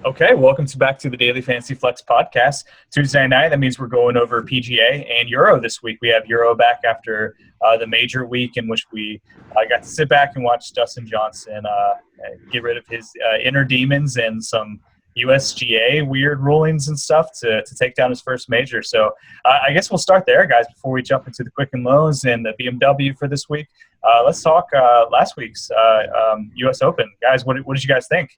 Okay, welcome back to the Daily Fantasy Flex podcast. Tuesday night, that means we're going over PGA and Euro this week. We have Euro back after the major week in which we got to sit back and watch Dustin Johnson get rid of his inner demons and some USGA weird rulings and stuff to take down his first major. So I guess we'll start there, guys, before we jump into the Quicken Loans and the BMW for this week. Let's talk last week's US Open. Guys, what did you guys think?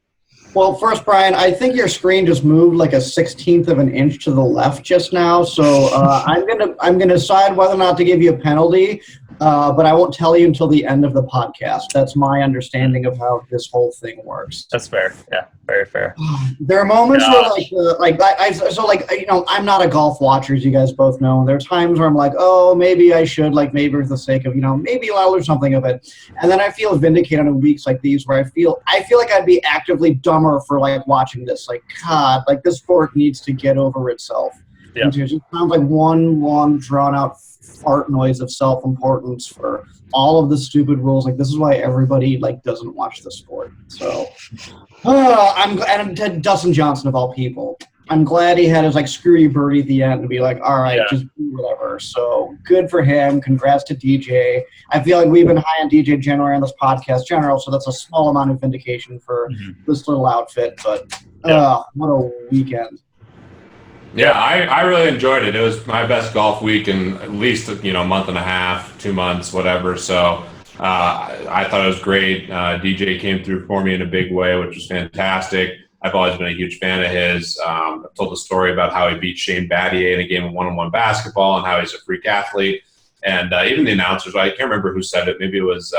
Well, first, Brian, I think your screen just moved like a 1/16 of an inch to the left just now. So I'm gonna decide whether or not to give you a penalty, but I won't tell you until the end of the podcast. That's my understanding of how this whole thing works. That's fair. Yeah, very fair. There are moments where I'm not a golf watcher, as you guys both know. And there are times where I'm like, oh, maybe I should, maybe for the sake of, maybe I'll learn something of it. And then I feel vindicated on weeks like these where I feel like I'd be actively dumber for watching this. God, this sport needs to get over itself. Yeah. It just sounds like one long drawn out fart noise of self-importance for all of the stupid rules. This is why everybody doesn't watch the sport. So and Dustin Johnson of all people. I'm glad he had his screw you birdie at the end to be all right, just do whatever. So good for him. Congrats to DJ. I feel like we've been high on DJ generally on this podcast so that's a small amount of vindication for this little outfit. But what a weekend. Yeah, I really enjoyed it. It was my best golf week in at least a month and a half, 2 months, whatever. So I thought it was great. DJ came through for me in a big way, which was fantastic. I've always been a huge fan of his. I've told the story about how he beat Shane Battier in a game of one-on-one basketball and how he's a freak athlete. And even the announcers, I can't remember who said it. Maybe it was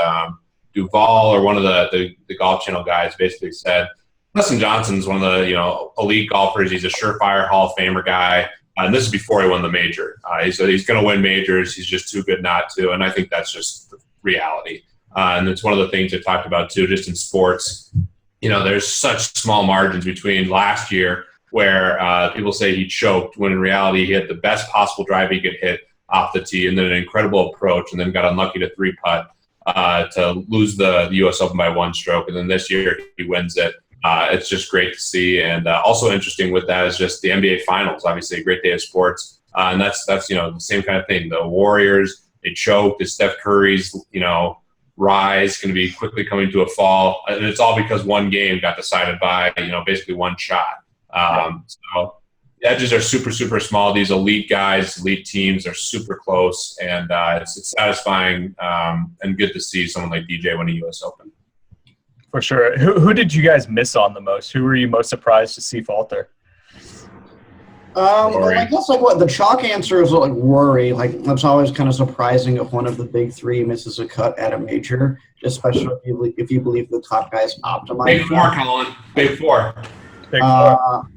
Duval or one of the Golf Channel guys basically said, Dustin Johnson's one of the elite golfers. He's a surefire Hall of Famer guy. And this is before he won the major. He said he's going to win majors. He's just too good not to. And I think that's just the reality. And it's one of the things I talked about, too, just in sports. There's such small margins between last year where people say he choked, when in reality he had the best possible drive he could hit off the tee and then an incredible approach and then got unlucky to three-putt to lose the U.S. Open by one stroke. And then this year he wins it. It's just great to see. And also interesting with that is just the NBA Finals, obviously a great day of sports. And that's the same kind of thing. The Warriors, they choked. Steph Curry's, rise going to be quickly coming to a fall. And it's all because one game got decided by, basically one shot. So the edges are super, super small. These elite guys, elite teams are super close. And it's satisfying and good to see someone like DJ win a U.S. Open. For sure. Who did you guys miss on the most? Who were you most surprised to see falter? I guess the chalk answer is worry. That's always kind of surprising if one of the big three misses a cut at a major, especially if you believe the top guys optimize. Big four, Colin. Big four. Big four.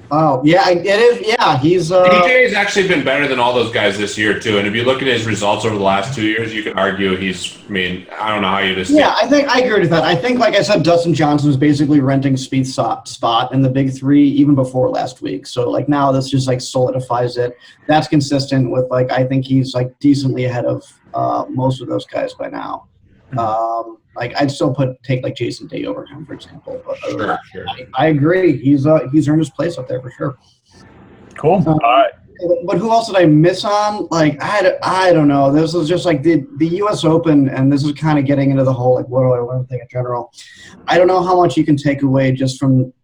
Oh, yeah, it is. Yeah, he's DJ has actually been better than all those guys this year, too. And if you look at his results over the last 2 years, you could argue I don't know how you just. Yeah, I agree with that. I think, like I said, Dustin Johnson was basically renting Spieth's spot in the big three even before last week. So, now this just, solidifies it. That's consistent with, I think he's, decently ahead of most of those guys by now. I'd still take Jason Day over him, for example. But sure. I agree. He's earned his place up there for sure. Cool. All right. But who else did I miss on? I don't know. This was just the U.S. Open, and this is kind of getting into the whole what do I learn thing in general. I don't know how much you can take away just from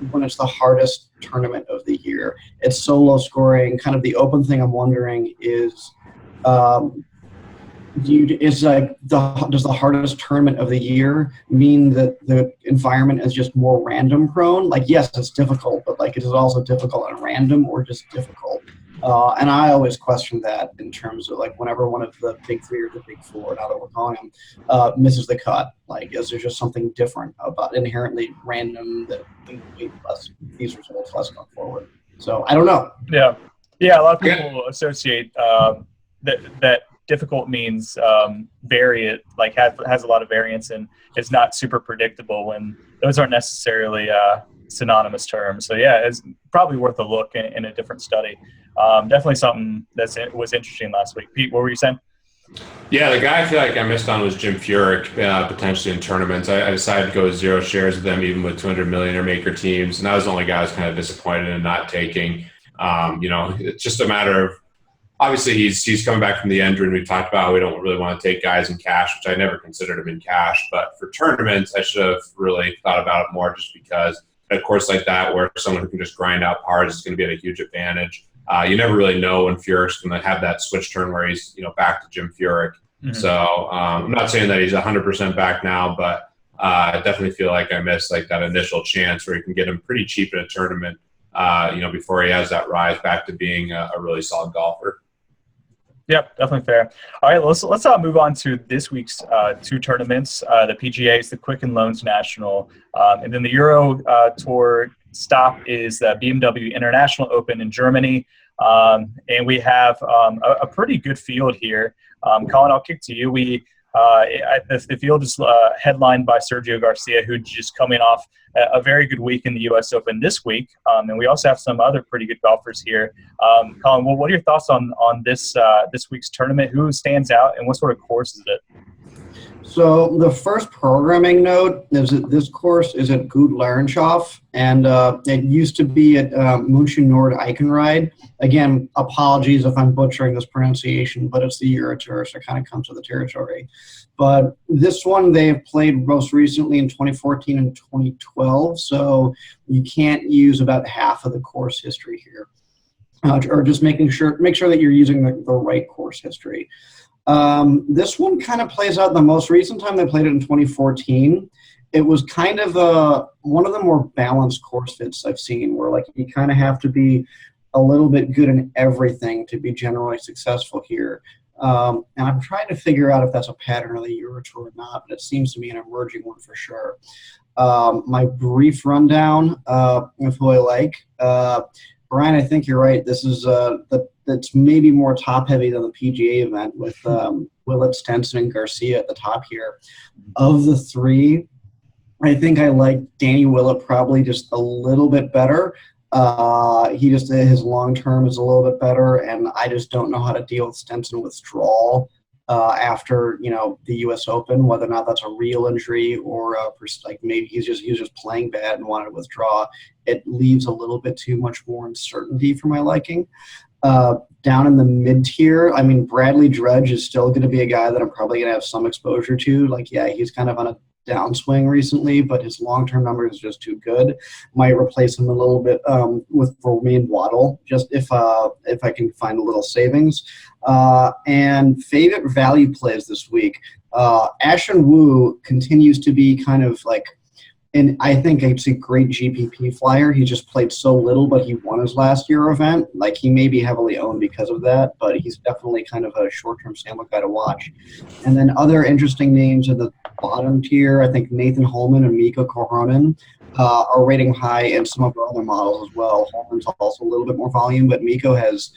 when it's the hardest tournament of the year. It's so low scoring. Kind of the Open thing. I'm wondering is. Does the hardest tournament of the year mean that the environment is just more random prone? Yes, it's difficult, but is it also difficult and random or just difficult? And I always question that in terms of whenever one of the big three or the big four, now that we're calling them, misses the cut. Is there just something different about inherently random that these results less going forward? So I don't know. Yeah. A lot of people associate that difficult means has a lot of variance and is not super predictable, when those aren't necessarily synonymous terms. So it's probably worth a look in a different study. Definitely something was interesting last week. Pete, what were you saying? Yeah, the guy I feel like I missed on was Jim Furyk, potentially in tournaments. I decided to go with 0 shares with them, even with 200 million or maker teams, and that was the only guy I was kind of disappointed in not taking. It's just a matter of, obviously he's coming back from the injury, and we've talked about how we don't really want to take guys in cash, which I never considered him in cash. But for tournaments, I should have really thought about it more, just because at a course like that, where someone who can just grind out pars is going to be at a huge advantage. You never really know when Furyk's going to have that switch turn where he's back to Jim Furyk. Mm-hmm. So I'm not saying that he's 100% back now, but I definitely feel like I missed like that initial chance where you can get him pretty cheap in a tournament, before he has that rise back to being a really solid golfer. Yep, definitely fair. All right, let's move on to this week's two tournaments. The PGA is the Quicken Loans National, and then the Euro Tour stop is the BMW International Open in Germany. And we have a pretty good field here. Colin, I'll kick to you. The field is headlined by Sergio Garcia, who's just coming off a very good week in the U.S. Open this week. And we also have some other pretty good golfers here. Colin, what are your thoughts on this week's tournament? Who stands out, and what sort of course is it? So the first programming note is that this course is at Gut Lernshof, and it used to be at München Nord Eichenried. Again, apologies if I'm butchering this pronunciation, but it's the Euro Tour, so it kind of comes with the territory. But this one they've played most recently in 2014 and 2012, so you can't use about half of the course history here, or just make sure that you're using the right course history. This one kind of plays out the most recent time they played it in 2014. It was kind of one of the more balanced course fits I've seen, where like you kind of have to be a little bit good in everything to be generally successful here. And I'm trying to figure out if that's a pattern of the Euro Tour or not, but it seems to be an emerging one for sure. My brief rundown of who I like. Bryan, I think you're right. This is that's maybe more top-heavy than the PGA event with Willett, Stenson, and Garcia at the top here. Of the three, I think I like Danny Willett probably just a little bit better. His long-term is a little bit better, and I just don't know how to deal with Stenson withdrawal after the U.S. Open, whether or not that's a real injury or like maybe he was just playing bad and wanted to withdraw. It leaves a little bit too much more uncertainty for my liking. Down in the mid-tier, I mean, Bradley Dredge is still going to be a guy that I'm probably going to have some exposure to. Like, yeah, he's kind of on a downswing recently, but his long-term number is just too good. Might replace him a little bit with Romain Waddle, just if I can find a little savings. And favorite value plays this week. Ashen Wu continues to be kind of like, and I think it's a great GPP flyer. He just played so little, but he won his last Euro event. Like, he may be heavily owned because of that, but he's definitely kind of a short-term sample guy to watch. And then other interesting names in the bottom tier, I think Nathan Holman and Mikko Korhonen are rating high in some of our other models as well. Holman's also a little bit more volume, but Mikko has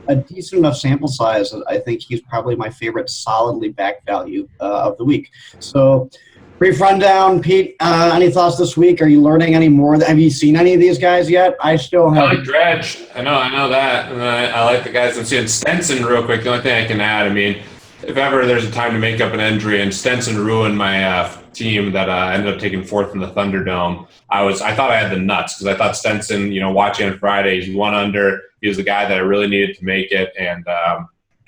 a decent enough sample size that I think he's probably my favorite solidly back value of the week. So, brief rundown, Pete. Any thoughts this week? Are you learning any more? Have you seen any of these guys yet? I still have. I like Dredge. I know that. And I like the guys I'm seeing. Stenson, real quick, the only thing I can add, I mean, if ever there's a time to make up an injury, and Stenson ruined my team that ended up taking fourth in the Thunderdome, I thought I had the nuts, because I thought Stenson, watching on Friday, he's 1 under. He was the guy that I really needed to make it. And,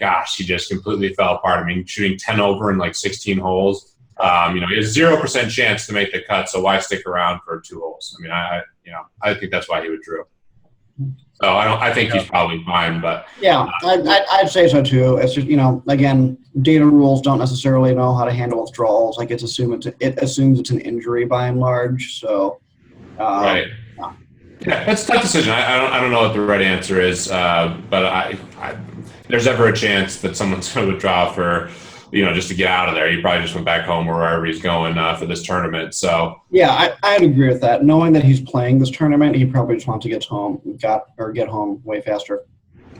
gosh, he just completely fell apart. I mean, shooting 10 over in like 16 holes. He has 0% chance to make the cut, so why stick around for 2 holes? I mean, I think that's why he withdrew. So I think he's probably fine, but yeah, I'd say so too. It's just again, data rules don't necessarily know how to handle withdrawals. Like it assumes it's an injury by and large. So right. Yeah, that's a tough decision. I don't know what the right answer is, but there's ever a chance that someone's going to withdraw for, just to get out of there. He probably just went back home or wherever he's going for this tournament. So yeah, I'd agree with that. Knowing that he's playing this tournament, he probably just wants to get home way faster.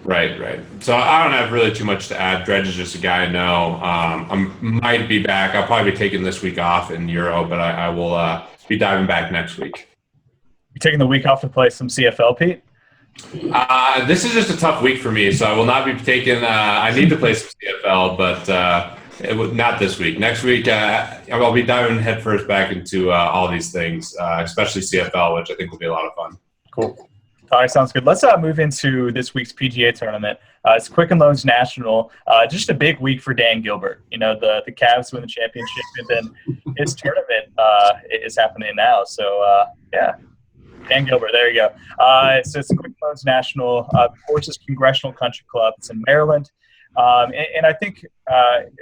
Right. So I don't have really too much to add. Dredge is just a guy I know. I might be back. I'll probably be taking this week off in Euro, but I will be diving back next week. You taking the week off to play some CFL, Pete? This is just a tough week for me, so I will not be taking. I need to play some CFL, but not this week. Next week, I'll be diving headfirst back into all these things, especially CFL, which I think will be a lot of fun. Cool. All right, sounds good. Let's move into this week's PGA tournament. It's Quicken Loans National. Just a big week for Dan Gilbert. You know, the Cavs win the championship, and then his tournament is happening now. So, yeah, Dan Gilbert, there you go. So it's Quicken Loans National. Of course, it's Congressional Country Club. It's in Maryland. And I think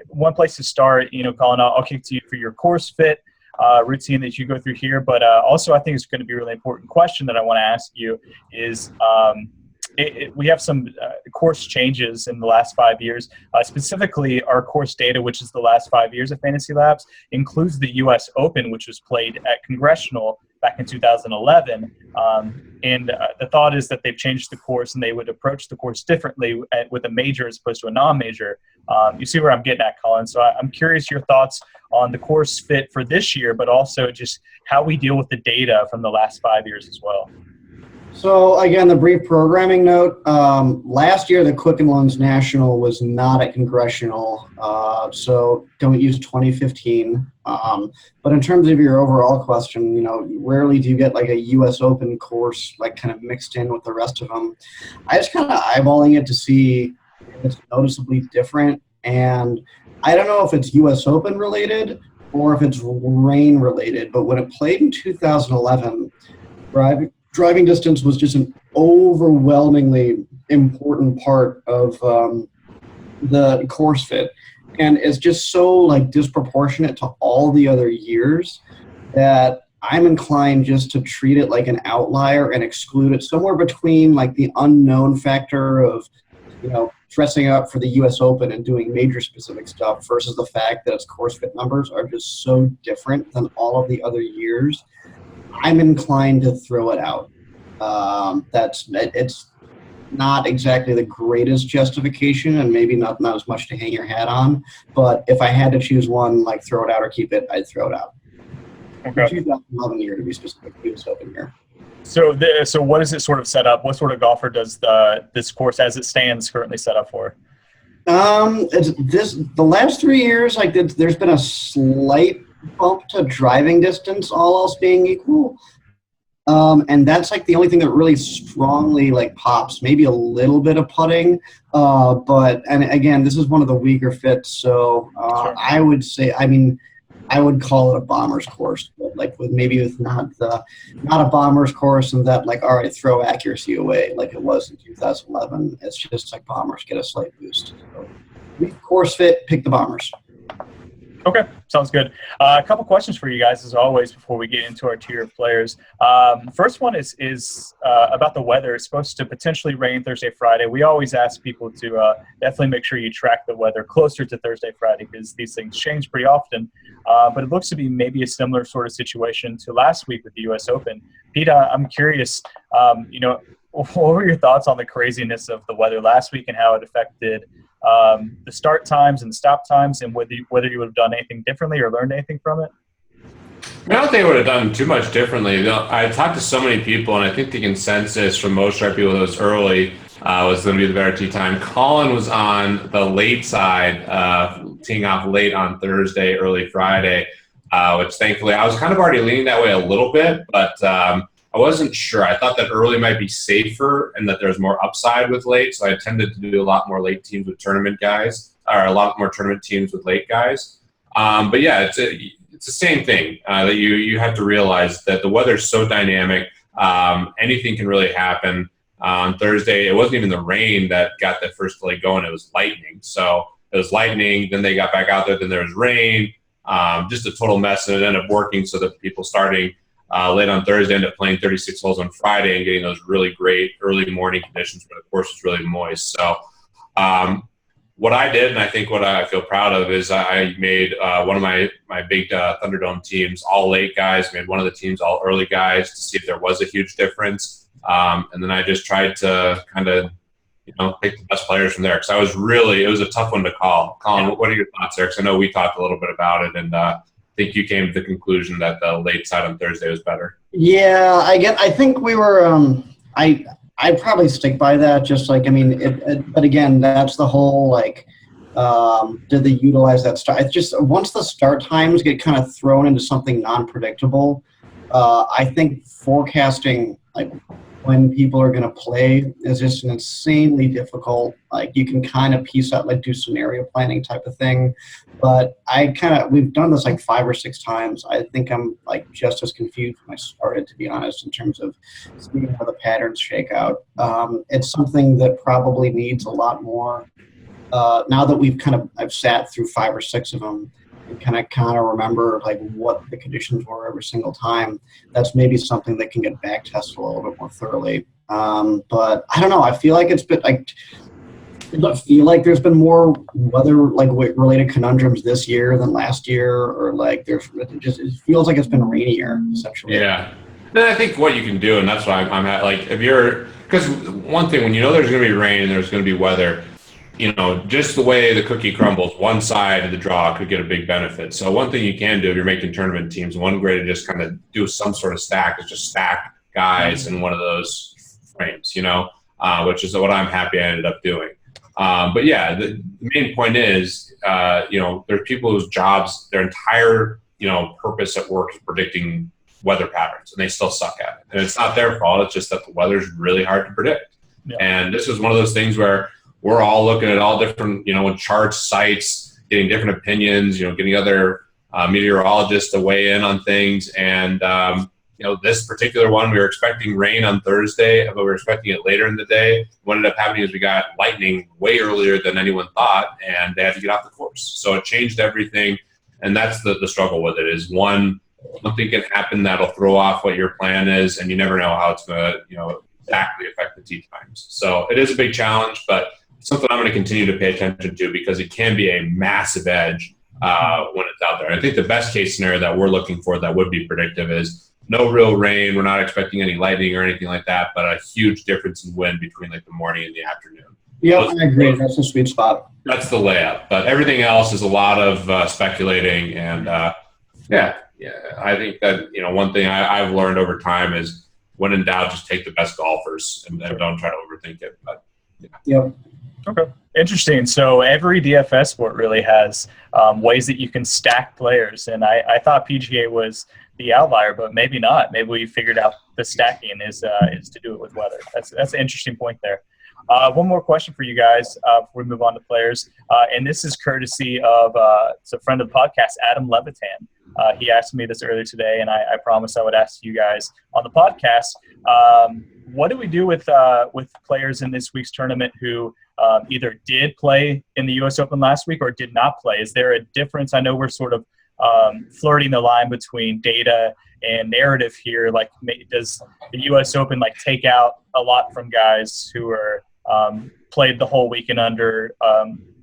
one place to start, you know, Colin, I'll kick to you for your course fit routine that you go through here. But also I think it's going to be a really important question that I want to ask you is we have some course changes in the last 5 years. Specifically, our course data, which is the last 5 years of FantasyLabs, includes the U.S. Open, which was played at Congressional back in 2011. And the thought is that they've changed the course and they would approach the course differently with a major as opposed to a non-major. You see where I'm getting at, Colin. So I'm curious your thoughts on the course fit for this year, but also just how we deal with the data from the last 5 years as well. So again, the brief programming note, last year the Quicken Loans National was not at Congressional, so don't use 2015. But in terms of your overall question, you know, rarely do you get like a U.S. Open course like kind of mixed in with the rest of them. I just kind of eyeballing it to see if it's noticeably different, and I don't know if it's U.S. Open related or if it's rain related, but when it played in 2011, driving distance was just an overwhelmingly important part of the course fit. And it's just so like disproportionate to all the other years that I'm inclined just to treat it like an outlier and exclude it somewhere between like the unknown factor of, you know, dressing up for the U.S. Open and doing major specific stuff versus the fact that its course fit numbers are just so different than all of the other years. I'm inclined to throw it out. It's not exactly the greatest justification and maybe not as much to hang your hat on, but if I had to choose one, like throw it out or keep it, I'd throw it out. Okay. 2011 year to be specific, US Open year. So what is it sort of set up? What sort of golfer does this course as it stands currently set up for? The last 3 years, like there's been a slight bump to driving distance, all else being equal. And that's like the only thing that really strongly like pops, maybe a little bit of putting. And again, this is one of the weaker fits. So sure. I would say, I would call it a bomber's course, but like with not a bomber's course and that like, all right, throw accuracy away like it was in 2011. It's just like bombers get a slight boost. So weak course fit, pick the bombers. Okay, sounds good. A couple questions for you guys, as always, before we get into our tier of players. First one is about the weather. It's supposed to potentially rain Thursday, Friday. We always ask people to definitely make sure you track the weather closer to Thursday, Friday, because these things change pretty often. But it looks to be maybe a similar sort of situation to last week with the U.S. Open. Pete, I'm curious, what were your thoughts on the craziness of the weather last week and how it affected the start times and stop times, and whether you would have done anything differently or learned anything from it? I don't think I would have done too much differently. I talked to so many people, and I think the consensus from most people that was early was going to be the better tee time. Colin was on the late side, teeing off late on Thursday, early Friday, which thankfully I was kind of already leaning that way a little bit, but I wasn't sure. I thought that early might be safer and that there's more upside with late, so I tended to do a lot more late teams with tournament guys, or a lot more tournament teams with late guys. But yeah, it's the same thing that you have to realize that the weather's so dynamic. Anything can really happen. On Thursday, it wasn't even the rain that got the first leg going. It was lightning. So it was lightning. Then they got back out there. Then there was rain. Just a total mess. And it ended up working so that people starting late on Thursday ended up playing 36 holes on Friday and getting those really great early morning conditions where the course was really moist. So what I did, and I think what I feel proud of, is I made one of my big Thunderdome teams all late guys, made one of the teams all early guys to see if there was a huge difference. And then I just tried to kind of, pick the best players from there. Because it was a tough one to call. Colin, what are your thoughts there? Because I know we talked a little bit about it, and I think you came to the conclusion that the late side on Thursday was better. Yeah, I think we were. I I'd probably stick by that. Just like, I mean, but again, that's the whole like, did they utilize that start? It's just once the start times get kind of thrown into something non-predictable, I think forecasting like when people are going to play is just an insanely difficult. Like you can kind of piece out, like do scenario planning type of thing, but we've done this like 5 or 6 times. I think I'm like just as confused when I started, to be honest, in terms of seeing how the patterns shake out. It's something that probably needs a lot more. Now that I've sat through 5 or 6 of them and kind of remember like what the conditions were every single time. That's maybe something that can get back tested a little bit more thoroughly. But I don't know. I feel like it's been like, does it feel like there's been more weather like related conundrums this year than last year, or like it feels like it's been rainier essentially. Yeah. Then I think what you can do, and that's why I'm at, like, because one thing, when you know there's going to be rain and there's going to be weather, you know, just the way the cookie crumbles, one side of the draw could get a big benefit. So one thing you can do if you're making tournament teams, one way to just kind of do some sort of stack is just stack guys in one of those frames, you know, which is what I'm happy I ended up doing. But yeah, the main point is, you know, there's people whose jobs, their entire, you know, purpose at work is predicting weather patterns, and they still suck at it. And it's not their fault. It's just that the weather's really hard to predict. Yeah. And this is one of those things where we're all looking at all different, you know, charts, sites, getting different opinions, you know, getting other meteorologists to weigh in on things. And, you know, this particular one, we were expecting rain on Thursday, but we were expecting it later in the day. What ended up happening is we got lightning way earlier than anyone thought, and they had to get off the course. So it changed everything. And that's the struggle with it is something can happen that'll throw off what your plan is, and you never know how it's going to, you know, exactly affect the tee times. So it is a big challenge, but something I'm going to continue to pay attention to because it can be a massive edge when it's out there. I think the best case scenario that we're looking for that would be predictive is no real rain. We're not expecting any lightning or anything like that, but a huge difference in wind between like the morning and the afternoon. Yeah, I agree. That's a sweet spot. That's the layup. But everything else is a lot of speculating. And yeah, I think that, you know, one thing I've learned over time is when in doubt, just take the best golfers and don't try to overthink it. But yeah. Yep. Okay. Interesting. So every DFS sport really has ways that you can stack players. And I thought PGA was the outlier, but maybe not. Maybe we figured out the stacking is to do it with weather. That's an interesting point there. One more question for you guys before we move on to players. And this is courtesy of it's a friend of the podcast, Adam Levitan. He asked me this earlier today, and I promised I would ask you guys on the podcast. What do we do with players in this week's tournament who either did play in the U.S. Open last week or did not play? Is there a difference? I know we're sort of flirting the line between data and narrative here. Like, does the U.S. Open like take out a lot from guys who are played the whole weekend under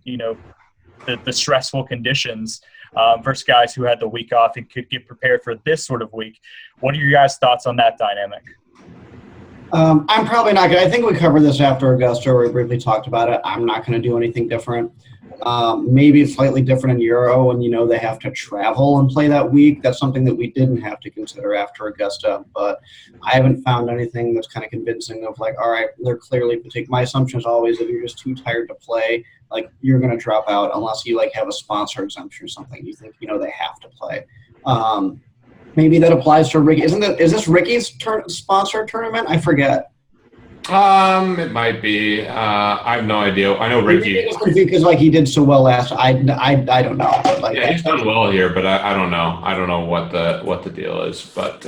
you know, the stressful conditions versus guys who had the week off and could get prepared for this sort of week? What are your guys' thoughts on that dynamic? I'm probably not going to. I think we covered this after Augusta where we briefly talked about it. I'm not going to do anything different. Maybe it's slightly different in Euro when, you know, they have to travel and play that week. That's something that we didn't have to consider after Augusta. But I haven't found anything that's kind of convincing of like, all right, they're clearly – my assumption is always if you're just too tired to play, like you're going to drop out unless you like have a sponsor exemption or something. You think, you know, they have to play. Maybe that applies to Ricky. Is this Ricky's sponsor tournament? I forget. It might be. I have no idea. I know Ricky because like he did so well last. I don't know. But like, yeah, he's done well here, but I don't know. I don't know what the deal is. But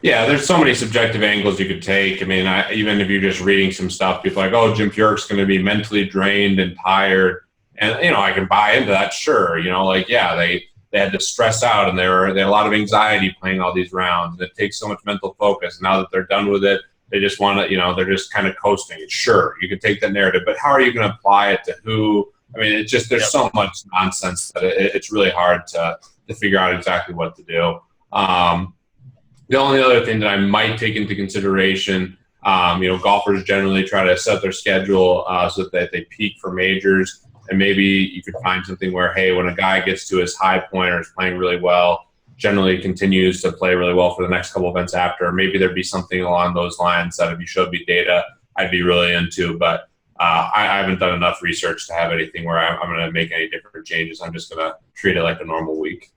yeah, there's so many subjective angles you could take. I mean, even if you're just reading some stuff, people are like, oh, Jim Furyk's going to be mentally drained and tired, and you know, I can buy into that. Sure, you know, like yeah, they had to stress out and they had a lot of anxiety playing all these rounds. And it takes so much mental focus. Now that they're done with it, they just want to, you know, they're just kind of coasting. Sure, you can take that narrative, but how are you going to apply it to who? I mean, it's just there's so much nonsense that it's really hard to figure out exactly what to do. The only other thing that I might take into consideration, you know, golfers generally try to set their schedule so that they peak for majors. And maybe you could find something where, hey, when a guy gets to his high point or is playing really well, generally continues to play really well for the next couple events after. Maybe there'd be something along those lines that if you showed me data I'd be really into. But I haven't done enough research to have anything where I'm going to make any different changes. I'm just going to treat it like a normal week.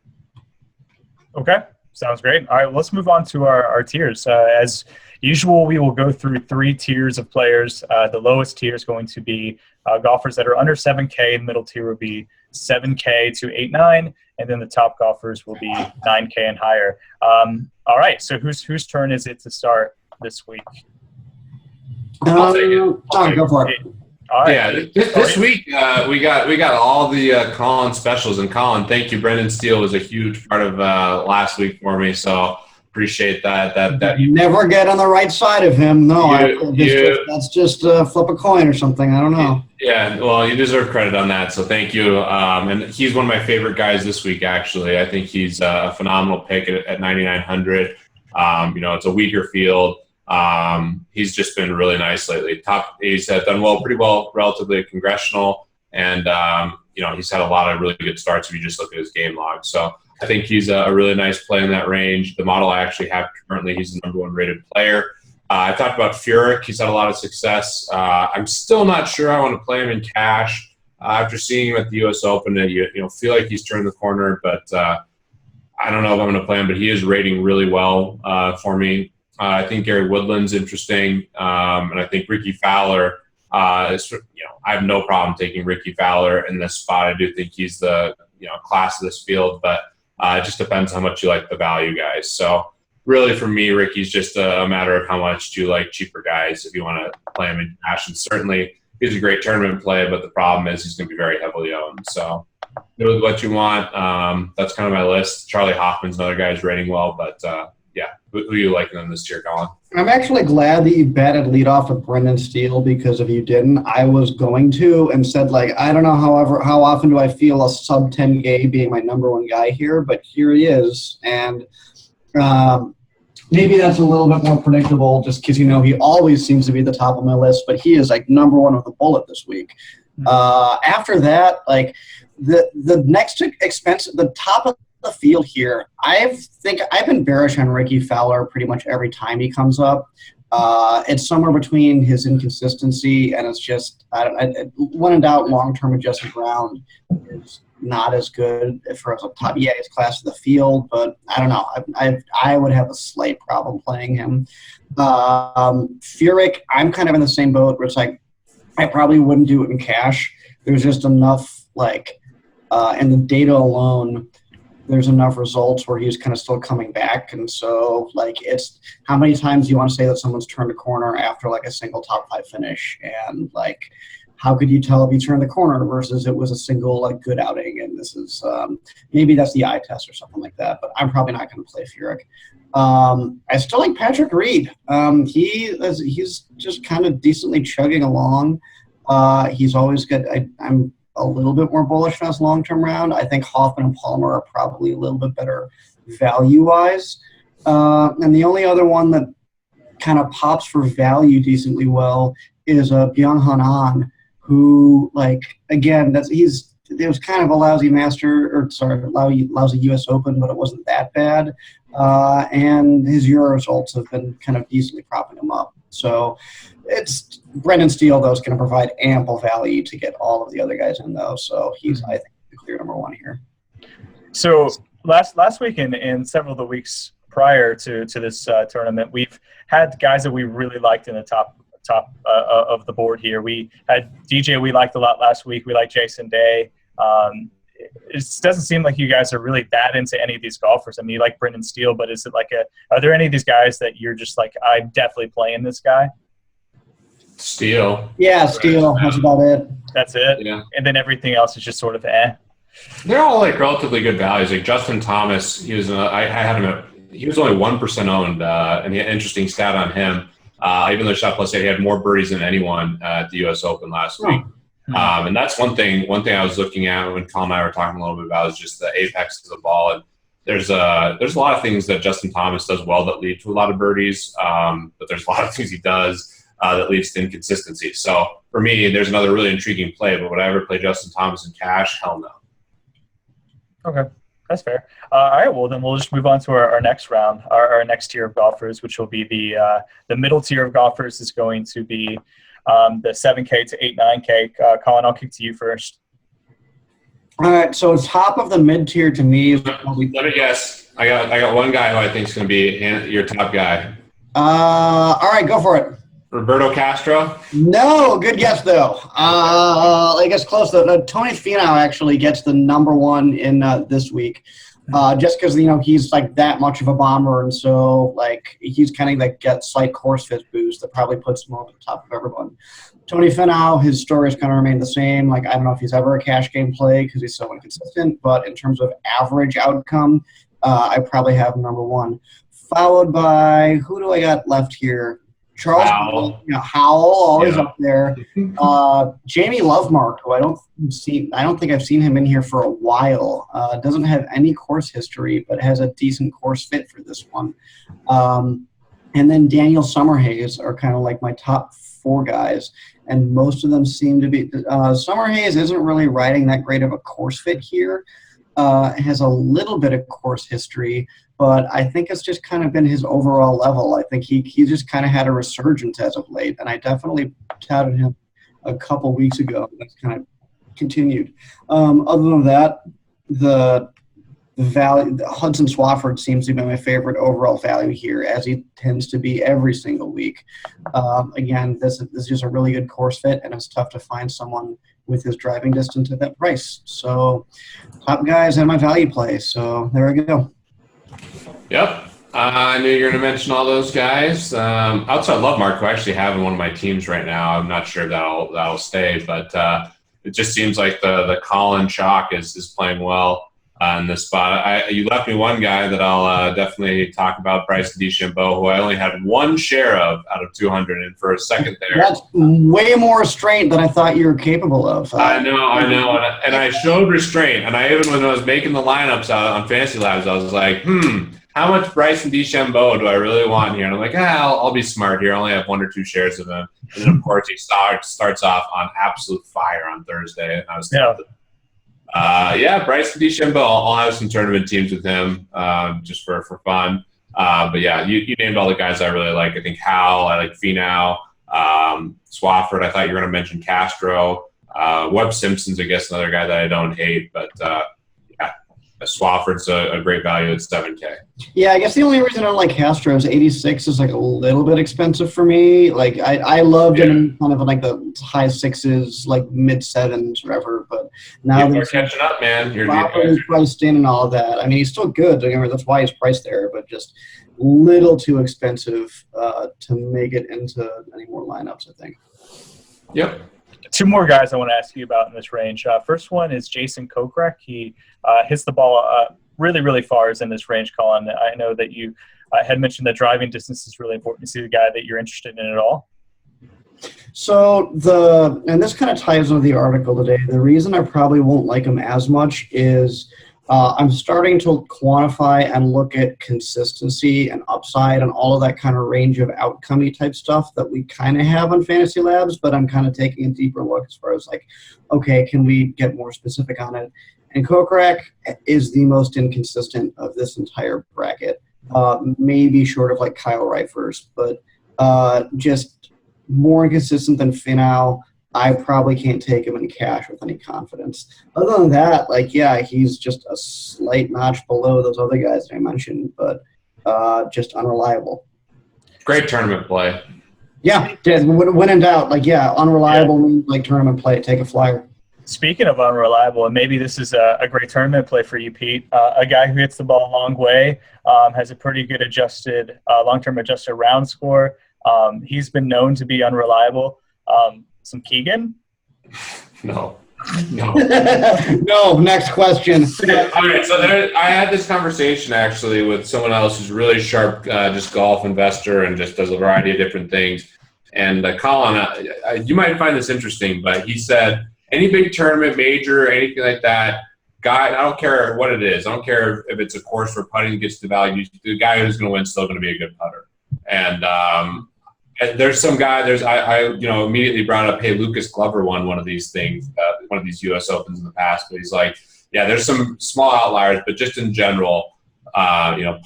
Okay, sounds great. All right, let's move on to our tiers. As usual, we will go through 3 tiers of players. The lowest tier is going to be golfers that are under 7K. Middle tier will be 7K to 8-9, and then the top golfers will be 9K and higher. All right, so whose turn is it to start this week? I'll take it. Go for it. All right. Yeah, this week we got all the Colin specials, and Colin, thank you. Brendan Steele was a huge part of last week for me, so appreciate that. You never get on the right side of him. No, that's just flip a coin or something. I don't know. Yeah, well, you deserve credit on that, so thank you. And he's one of my favorite guys this week, actually. I think he's a phenomenal pick at 9,900. It's a weaker field. He's just been really nice lately. He's done pretty well relatively at Congressional, and he's had a lot of really good starts if you just look at his game log. So I think he's a really nice play in that range. The model I actually have currently, he's the number 1 rated player. I talked about Furyk. He's had a lot of success. I'm still not sure I want to play him in cash. After seeing him at the U.S. Open, you feel like he's turned the corner, but I don't know if I'm going to play him, but he is rating really well for me. I think Gary Woodland's interesting, and I think Ricky Fowler I have no problem taking Ricky Fowler in this spot. I do think he's the class of this field, but it just depends how much you like the value guys. So really for me, Ricky's just a matter of how much do you like cheaper guys if you want to play him in cash. And certainly he's a great tournament play, but the problem is he's going to be very heavily owned. So do with what you want. That's kind of my list. Charlie Hoffman's another guy who's rating well, but who are you liking on this tier, Colin? I'm actually glad that you batted lead off with Brendan Steele, because if you didn't, I was going to and said, I don't know, how often do I feel a sub 10K being my number 1 guy here, but here he is. And maybe that's a little bit more predictable just because, he always seems to be at the top of my list, but he is number 1 with a bullet this week. After that, the next expense, the top of the field here, I think I've been bearish on Ricky Fowler pretty much every time he comes up. It's somewhere between his inconsistency and it's just, when in doubt, long-term adjusted ground is not as good for a top his class of the field, but I don't know. I would have a slight problem playing him. Furyk, I'm kind of in the same boat where it's I probably wouldn't do it in cash. There's just enough, in the data alone, there's enough results where he's kind of still coming back. And so, it's how many times do you want to say that someone's turned a corner after, a single top 5 finish? And, how could you tell if he turned the corner versus it was a single, good outing? And this is maybe that's the eye test or something like that. But I'm probably not going to play Furyk. I still like Patrick Reed. He's just kind of decently chugging along. He's always good. I'm a little bit more bullish on his long-term round. I think Hoffman and Palmer are probably a little bit better value-wise. And the only other one that kind of pops for value decently well is Byung-Hun An, who, again, it was kind of a lousy lousy U.S. Open, but it wasn't that bad. And his Euro results have been kind of decently propping him up. So it's Brendan Steele, though, is going to provide ample value to get all of the other guys in, though. So he's, I think, the clear number 1 here. So last week and several of the weeks prior to this tournament, we've had guys that we really liked in the top of the board here. We had DJ we liked a lot last week. We like Jason Day. It doesn't seem like you guys are really that into any of these golfers. I mean, you like Brendan Steele, but is it are there any of these guys that you're just I'm definitely playing this guy? Steele. Yeah, Steele. That's about it. That's it? Yeah. And then everything else is just sort of eh? They're all relatively good values. Justin Thomas, he was I had him he was only 1% owned, and he had an interesting stat on him. Even though Shot Plus said he had more birdies than anyone at the U.S. Open last week. And that's one thing I was looking at when Colin and I were talking a little bit about is just the apex of the ball. And there's a lot of things that Justin Thomas does well that lead to a lot of birdies, but there's a lot of things he does that leads to inconsistency. So for me, there's another really intriguing play, but would I ever play Justin Thomas in cash? Hell no. Okay. That's fair. All right, well, then we'll just move on to our next round, our next tier of golfers, which will be the middle tier of golfers is going to be the 7K to 8-9K. Colin, I'll kick to you first. All right, so top of the mid-tier to me is Let me guess. I got one guy who I think is going to be your top guy. all right, go for it. Roberto Castro? No, good guess though. I guess close though. Tony Finau actually gets the number one in this week, just because he's like that much of a bomber, and so like he's kind of like get slight course fit boost that probably puts him over the top of everyone. Tony Finau, his story has kind of remained the same. Like I don't know if he's ever a cash game play because he's so inconsistent, but in terms of average outcome, I probably have him number one. Followed by who do I got left here? Charles Howell, always up there. Jamie Lovemark, who I don't think I've seen him in here for a while. Doesn't have any course history, but has a decent course fit for this one. And then Daniel Summerhays are kind of like my top four guys, and most of them seem to be. Summerhays isn't really riding that great of a course fit here. Has a little bit of course history, but I think it's just kind of been his overall level. I think he just kind of had a resurgence as of late, and I definitely touted him a couple weeks ago. That's kind of continued. Other than that, the value, Hudson Swafford seems to be my favorite overall value here, as he tends to be every single week. Again, this is just a really good course fit, and it's tough to find someone with his driving distance at that price. So top guys and my value play. So there we go. Yep. I knew you were going to mention all those guys. Outside Lovemark, who I actually have in one of my teams right now. I'm not sure if that'll stay, but it just seems like the Colin chalk is playing well in this spot. You left me one guy that I'll definitely talk about, Bryson DeChambeau, who I only had one share of out of 200, and for a second there. That's way more restraint than I thought you were capable of. I know, and I showed restraint, and I even when I was making the lineups out on FantasyLabs, I was like, how much Bryson DeChambeau do I really want here? And I'm like, I'll be smart here. I only have 1 or 2 shares of him, and then of course he starts off on absolute fire on Thursday, and I was Bryson DeChambeau. I'll have some tournament teams with him just for fun. But yeah, you named all the guys I really like. I think Howell, I like Finau, Swafford. I thought you were going to mention Castro. Webb Simpson's, I guess, another guy that I don't hate. But Swafford's a great value at 7K. Yeah, I guess the only reason I don't like Castro is 86 is like a little bit expensive for me. Like I loved him kind of in like the high 6s, like mid 7s, whatever. But now you're catching up, man. You're priced in and all of that. I mean, he's still good. That's why he's priced there, but just a little too expensive to make it into any more lineups, I think. Yep. 2 more guys I want to ask you about in this range. First one is Jason Kokrak. He hits the ball really, really far is in this range, Colin. I know that you had mentioned that driving distance is really important. Is he the guy that you're interested in at all? So and this kind of ties into the article today. The reason I probably won't like him as much is I'm starting to quantify and look at consistency and upside and all of that kind of range of outcome-y type stuff that we kind of have on FantasyLabs, but I'm kind of taking a deeper look as far as like, okay, can we get more specific on it? And Kokrak is the most inconsistent of this entire bracket, maybe short of like Kyle Reifers, but just more inconsistent than Finau. I probably can't take him in cash with any confidence. Other than that, he's just a slight notch below those other guys that I mentioned, but just unreliable. Great tournament play. Yeah, when in doubt, unreliable means like tournament play, take a flyer. Speaking of unreliable, and maybe this is a great tournament play for you, Pete, a guy who hits the ball a long way, has a pretty good long-term adjusted round score. He's been known to be unreliable. Some Keegan? No. No, next question. All right, so I had this conversation actually with someone else who's really sharp, just golf investor and just does a variety of different things. And Colin, you might find this interesting, but he said any big tournament, major, anything like that, guy, I don't care what it is. I don't care if it's a course where putting gets the value. The guy who's going to win is still going to be a good putter. And there's some guy. I immediately brought up, hey, Lucas Glover won one of these things, one of these U.S. Opens in the past. But he's like, yeah, there's some small outliers, but just in general,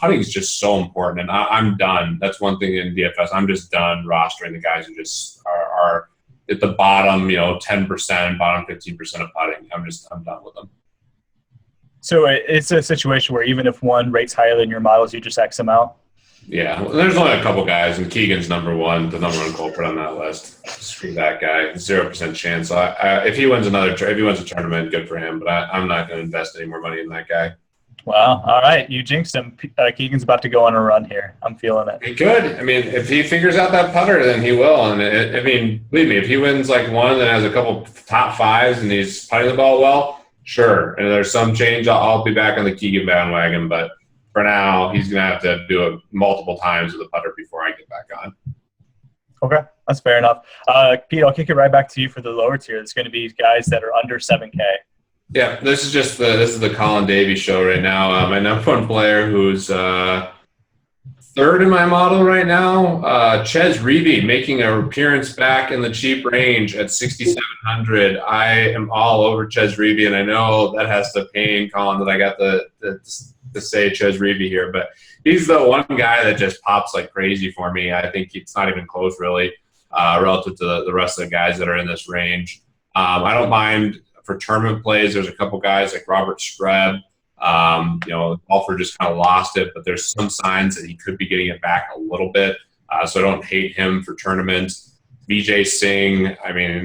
putting is just so important. And I'm done. That's one thing in DFS. I'm just done rostering the guys who just are at the bottom, 10%, bottom 15% of putting. I'm done with them. So it's a situation where even if one rates higher than your models, you just X them out? Yeah, there's only a couple guys, and Keegan's the number one culprit on that list. Screw that guy, 0% chance. So if he wins a tournament, good for him. But I'm not going to invest any more money in that guy. Wow. All right, you jinxed him. Keegan's about to go on a run here. I'm feeling it. He could. I mean, if he figures out that putter, then he will. And believe me, if he wins like one that has a couple top fives and he's putting the ball well, sure. And there's some change, I'll be back on the Keegan bandwagon, but for now, he's going to have to do it multiple times with a putter before I get back on. Okay, that's fair enough. Pete, I'll kick it right back to you for the lower tier. It's going to be guys that are under 7K. Yeah, this is the Colin Davies show right now. My number one player who's third in my model right now, Ches Reavie, making an appearance back in the cheap range at 6,700. I am all over Ches Reavie, and I know that has to pain Colin that I got to say Ches Reavie here, but he's the one guy that just pops like crazy for me. I think it's not even close really relative to the rest of the guys that are in this range. I don't mind for tournament plays. There's a couple guys like Robert Streb. Golfer just kind of lost it, but there's some signs that he could be getting it back a little bit. So I don't hate him for tournaments. Vijay Singh,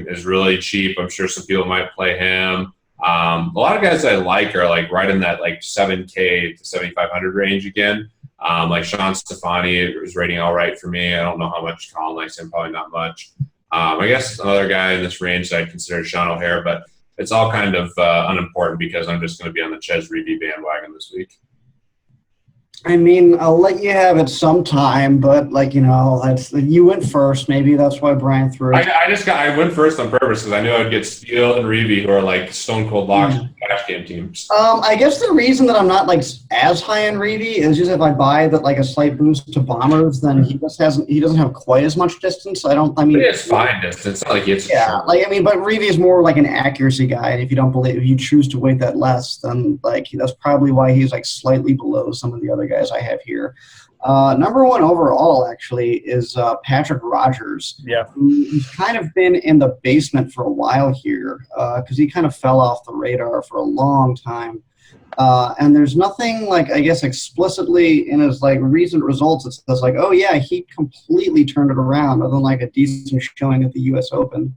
is really cheap. I'm sure some people might play him. A lot of guys I like are like right in that like 7K to 7,500 range again. Like Sean Stefani is rating all right for me. I don't know how much Colin likes him, probably not much. I guess another guy in this range that I consider Sean O'Hare, but it's all kind of unimportant because I'm just going to be on the Ches Reavie bandwagon this week. I'll let you have it sometime, but you went first. Maybe that's why Bryan threw it. I went first on purpose because I knew I'd get Steele and Reavie, who are like stone cold locks for cash game teams. I guess the reason that I'm not as high on Reavie is just if I buy that a slight boost to bombers, then he doesn't have quite as much distance. It's fine distance. It's not like it's but Reavie is more like an accuracy guy, and if you choose to weight that less, then that's probably why he's slightly below some of the other guys I have here. Number one overall, actually, is Patrick Rogers. Yeah. He's kind of been in the basement for a while here because he kind of fell off the radar for a long time. And there's nothing, explicitly in his, recent results that says, oh, yeah, he completely turned it around, other than, a decent showing at the U.S. Open.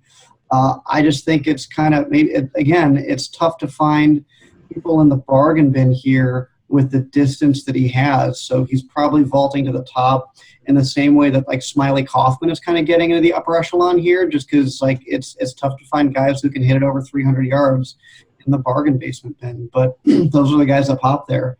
I just think it's kind of, it's tough to find people in the bargain bin here with the distance that he has. So he's probably vaulting to the top in the same way that Smiley Kaufman is kind of getting into the upper echelon here, just because it's tough to find guys who can hit it over 300 yards in the bargain basement bin. But those are the guys that pop there.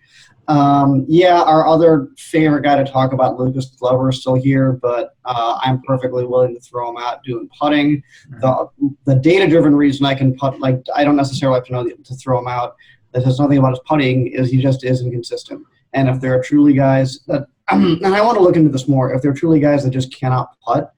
Our other favorite guy to talk about, Lucas Glover, is still here, but I'm perfectly willing to throw him out doing putting. The data-driven reason I can putt, I don't necessarily have to know to throw him out. That has nothing about his putting, is he just is inconsistent. And if there are truly guys that, and I want to look into this more, if there are truly guys that just cannot putt,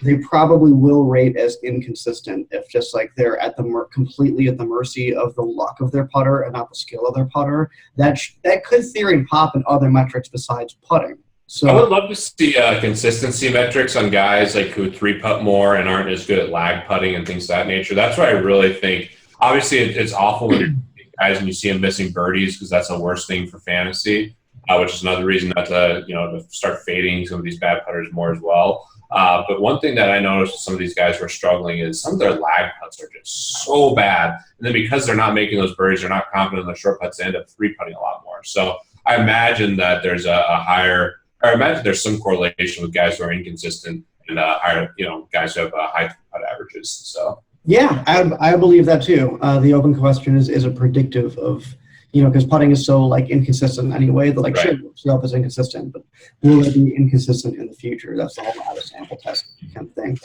they probably will rate as inconsistent if just they're at completely at the mercy of the luck of their putter and not the skill of their putter. That could theory pop in other metrics besides putting. So I would love to see consistency metrics on guys who 3-putt more and aren't as good at lag putting and things of that nature. That's what I really think. Obviously, it's awful when guys and you see them missing birdies because that's the worst thing for fantasy, which is another reason not to to start fading some of these bad putters more as well. But one thing that I noticed with some of these guys who are struggling is some of their lag putts are just so bad, and then because they're not making those birdies, they're not confident in their short putts, they end up 3-putting a lot more. So I imagine that there's I imagine there's some correlation with guys who are inconsistent and higher, guys who have high putt averages. So. Yeah, I believe that too. The open question is a predictive of, because putting is so inconsistent anyway. That sure, itself is inconsistent, but will it be inconsistent in the future? That's the whole other sample test kind of thing.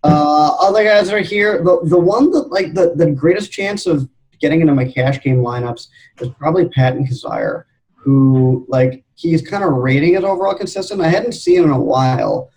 Other guys are here. The one that the greatest chance of getting into my cash game lineups is probably Patton Kizzire, who he's kind of rating it overall consistent. I hadn't seen him in a while,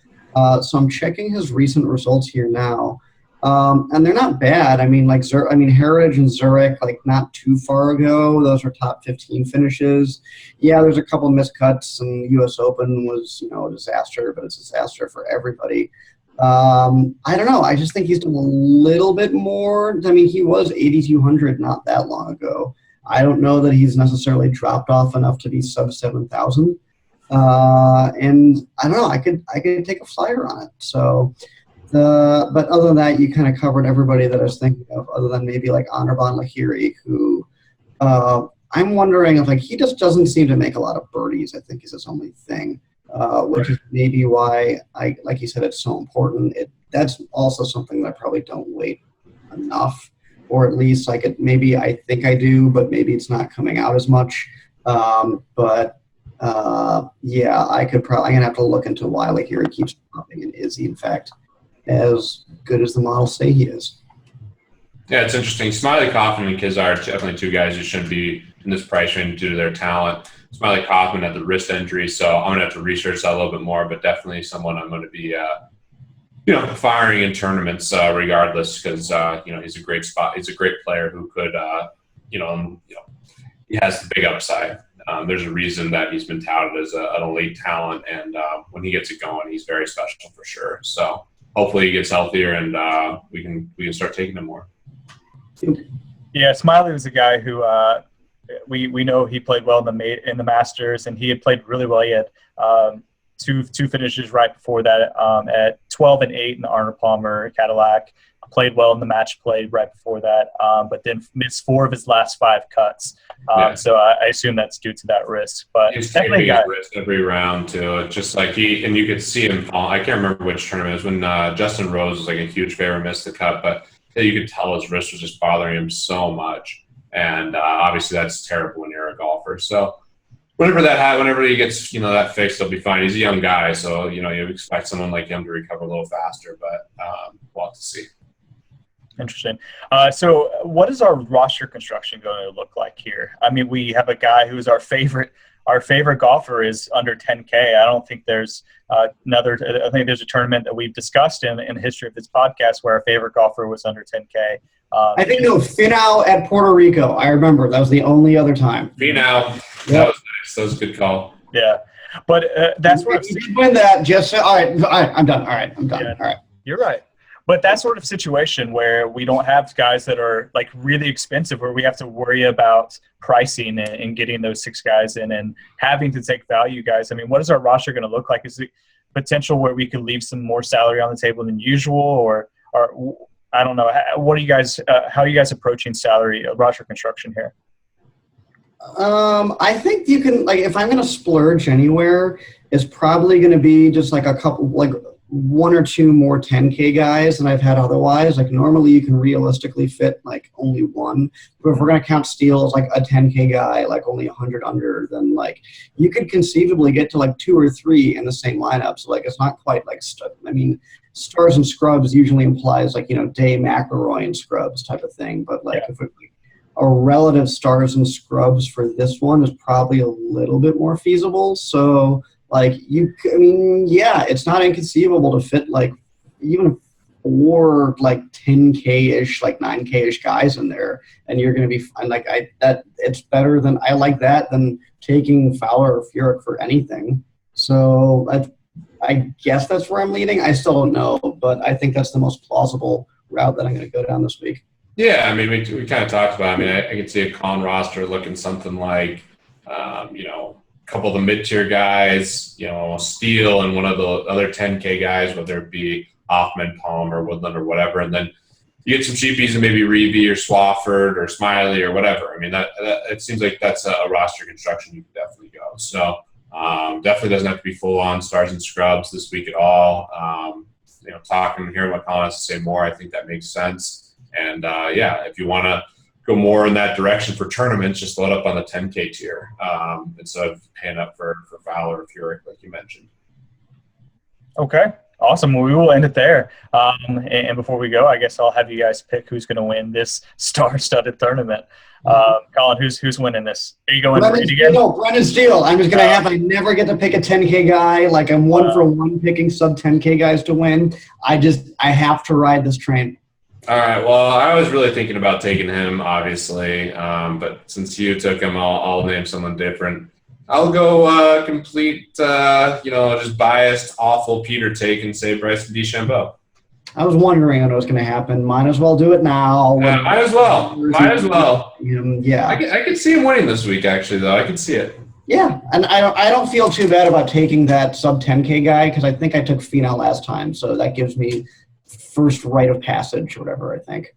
so I'm checking his recent results here now. And they're not bad. I mean, like Heritage and Zurich, like not too far ago, those were top 15 finishes. Yeah, there's a couple miscuts, and U.S. Open was, a disaster, but it's a disaster for everybody. I don't know. I just think he's done a little bit more. I mean, he was 8,200 not that long ago. I don't know that he's necessarily dropped off enough to be sub 7,000. And I don't know. I could take a flyer on it. So. But other than that, you kind of covered everybody that I was thinking of, other than maybe like Anirban Lahiri, who I'm wondering if he just doesn't seem to make a lot of birdies. I think is his only thing, which is maybe why like you said, it's so important. That's also something that I probably don't weight enough, or at least I think I do, but maybe it's not coming out as much. Yeah, I'm gonna have to look into why Lahiri keeps popping, and is he in fact as good as the models say he is? Yeah, it's interesting. Smiley Kaufman and Kizar are definitely two guys who shouldn't be in this price range due to their talent. Smiley Kaufman had the wrist injury, so I'm going to have to research that a little bit more, but definitely someone I'm going to be firing in tournaments regardless, because he's a great spot. He's a great player who could he has the big upside. There's a reason that he's been touted as an elite talent, and when he gets it going, he's very special for sure. So hopefully he gets healthier, and we can start taking him more. Yeah, Smiley was a guy who we know he played well in the Masters, and he had played really well. He had two finishes right before that at 12 and 8 in the Arnold Palmer Cadillac. Played well in the match play right before that, but then missed 4 of his last 5 cuts. So I assume that's due to that risk. But he's taking his risk every round too. It's just like and you could see him fall. I can't remember which tournament it was when Justin Rose was like a huge favorite, missed the cut, but you could tell his wrist was just bothering him so much. And obviously that's terrible when you're a golfer. So whenever he gets that fixed, he'll be fine. He's a young guy, so you expect someone like him to recover a little faster. But we'll have to see. Interesting. So what is our roster construction going to look like here? I mean, we have a guy who's our favorite golfer is under 10K. I don't think there's I think there's a tournament that we've discussed in the history of this podcast where our favorite golfer was under 10K. I think Finau at Puerto Rico. I remember that was the only other time. Finau. Yep. That was nice. That was a good call. Yeah. But that's where you did win that. All right, I'm done. All right, I'm done. Yeah, all right. You're right. But that sort of situation where we don't have guys that are like really expensive, where we have to worry about pricing and getting those 6 guys in and having to take value guys. I mean, what is our roster going to look like? Is it potential where we could leave some more salary on the table than usual, or I don't know. What are you guys? How are you guys approaching salary roster construction here? I think you can, if I'm going to splurge anywhere, it's probably going to be just a couple, 1 or 2 more 10K guys than I've had otherwise. Normally you can realistically fit only 1, but if we're going to count Steele as a 10K guy, only 100 under, then you could conceivably get to 2 or 3 in the same lineup. So it's not quite stars and scrubs usually implies Day, McIlroy and scrubs type of thing. But if a relative stars and scrubs for this one is probably a little bit more feasible. So it's not inconceivable to fit even 4 10K-ish, 9K-ish guys in there, and you're going to be fine. It's better than I like that than taking Fowler or Furyk for anything. So I guess that's where I'm leaning. I still don't know, but I think that's the most plausible route that I'm going to go down this week. Yeah, I mean, we kind of talked about. I mean, I could see a Colin roster looking something like, couple of the mid-tier guys, Steele and one of the other 10K guys, whether it be Hoffman, Palmer, Woodland, or whatever, and then you get some cheapies and maybe Reevey or Swafford or Smiley or whatever. I mean, that it seems like that's a roster construction you can definitely go. So definitely doesn't have to be full-on stars and scrubs this week at all. Talking and hearing what Colin has to say more, I think that makes sense. And, if you want to go more in that direction for tournaments, just load up on the 10K tier instead of paying up for Fowler or Furyk, like you mentioned. Okay, awesome. Well, we will end it there. And before we go, I guess I'll have you guys pick who's going to win this star-studded tournament. Colin, who's winning this? Are you going Reed again? No, Brennan Steele. I'm just going to I never get to pick a 10K guy. I'm 1 for 1 picking sub 10K guys to win. I have to ride this train. All right. Well, I was really thinking about taking him, obviously, but since you took him, I'll name someone different. I'll go complete, just biased, awful Peter take and say Bryson DeChambeau. I was wondering when it was going to happen. Might as well do it now. Might as well. Yeah. I could see him winning this week, actually, though. I could see it. Yeah, and I don't feel too bad about taking that sub 10K guy because I think I took Finau last time, so that gives me first rite of passage or whatever, I think.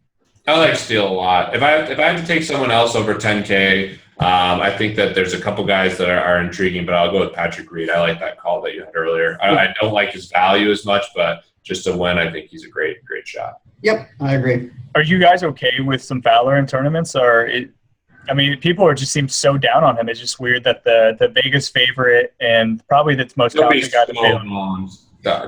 I like Steele a lot. If I have to take someone else over 10K, I think that there's a couple guys that are intriguing, but I'll go with Patrick Reed. I like that call that you had earlier. I don't like his value as much, but just to win, I think he's a great shot. Yep, I agree. Are you guys okay with some Fowler in tournaments, people just seem so down on him. It's just weird that the Vegas favorite and probably the most talented guy to pay.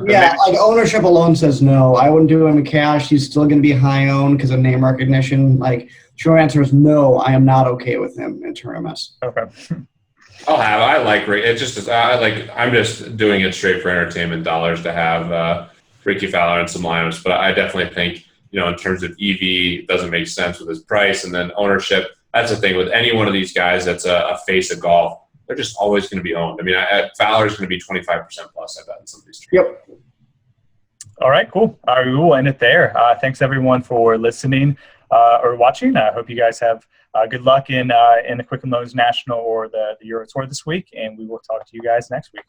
Yeah, like ownership alone says no. I wouldn't do him in cash. He's still going to be high owned because of name recognition. Like, short answer is no. I am not okay with him in tournaments. Okay. I like Rick. It's just I'm just doing it straight for entertainment dollars to have Ricky Fowler and some lineups, but I definitely think in terms of EV, it doesn't make sense with his price, and then ownership. That's the thing with any one of these guys that's a face of golf. They're just always going to be owned. Fowler's going to be 25% plus, I bet, in some of these trades. Yep. All right, cool. All right, we will end it there. Thanks, everyone, for listening or watching. I hope you guys have good luck in the Quicken Loans National or the Euro Tour this week, and we will talk to you guys next week.